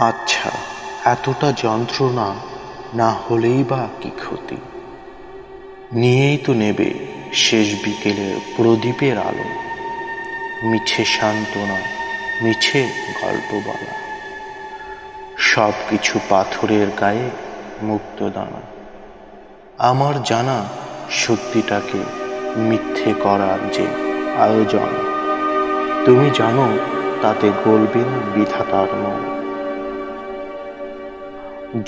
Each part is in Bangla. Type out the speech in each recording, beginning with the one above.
আচ্ছা, এতটা যন্ত্রণা না হলেই বা কি ক্ষতি? নিয়েই তো নেবে শেষ বিকেলের প্রদীপের আলো, মিছে সান্ত্বনা, মিছে গল্প বলা, সব কিছু পাথরের গায়ে মুক্তদানা। আমার জানা সত্যিটাকে মিথ্যে করার যে আয়োজন, তুমি জানো তাতে গলবে না বিধাতার মন।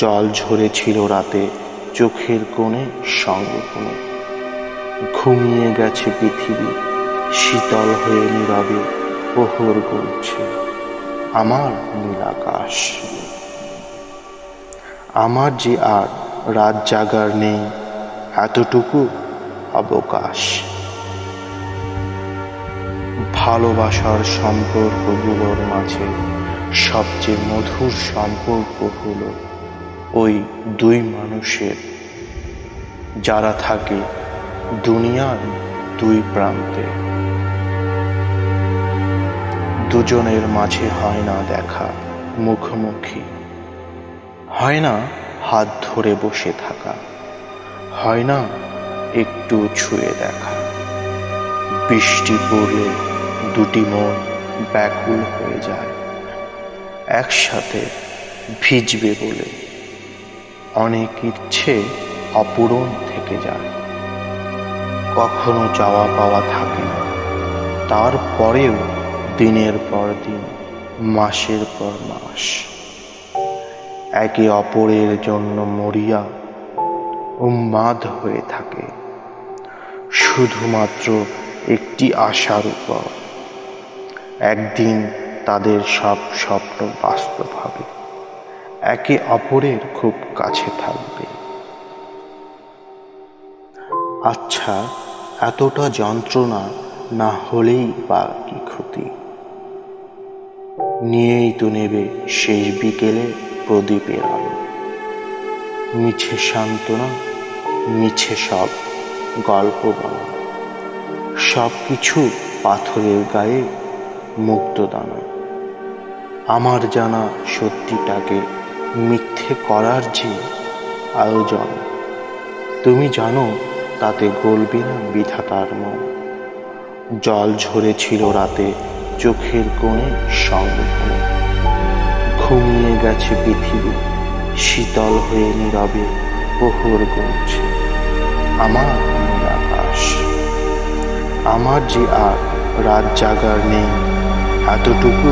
জল ঝরেছিল রাতে চোখের কোণে সংগোপনে, ঘুমিয়ে গেছে পৃথিবী শীতল হয়ে নীরবে প্রহর গুনছে আমার নীল আকাশ। আমার যে আর রাত জাগার নেই এতটুকু অবকাশ। ভালোবাসার সম্পর্কগুলোর মাঝে সবচেয়ে মধুর সম্পর্ক হলো ওই দুই মানুষের, যারা থাকে দুনিয়ার দুই প্রান্তে। দুজনের মাঝে হয় না দেখা মুখোমুখি, হয় না হাত ধরে বসে থাকা, হয় না একটু ছুঁয়ে দেখা। বৃষ্টি পড়লে দুটি মন ব্যাকুল হয়ে যায় একসাথে ভিজবে বলে। অনেক ইচ্ছে অপূরণ থেকে যায়, কখনো চাওয়া পাওয়া থাকে না। তারপরেও দিনের পর দিন, মাসের পর মাস একে অপরের জন্য মরিয়া উন্মাদ হয়ে থাকে, শুধুমাত্র একটি আশার উপর। একদিন তাদের সব স্বপ্ন বাস্তব হবে, একে অপরের খুব কাছে থাকবে। আচ্ছা, এতটা যন্ত্রণা না হলেই বা কি ক্ষতি? নিয়েই তো নেবে শেষ বিকেলে প্রদীপের আলো, মিছে সান্ত্বনা, মিছে সব গল্প বলা, সব কিছু পাথরের গায়ে মুক্তদানা। আমার জানা সত্যিটাকে মিথ্যে করার যে আয়োজন, তুমি জানো তাতে গলবে না বিধাতার মন। জল ঝরেছিল রাতে চোখের কোণে সংগোপনে, ঘুমিয়ে গেছে পৃথিবী শীতল হয়ে নীরবে প্রহর গুনছে আমার নীল আকাশ। আমার যে আর রাত জাগার নেই এতটুকু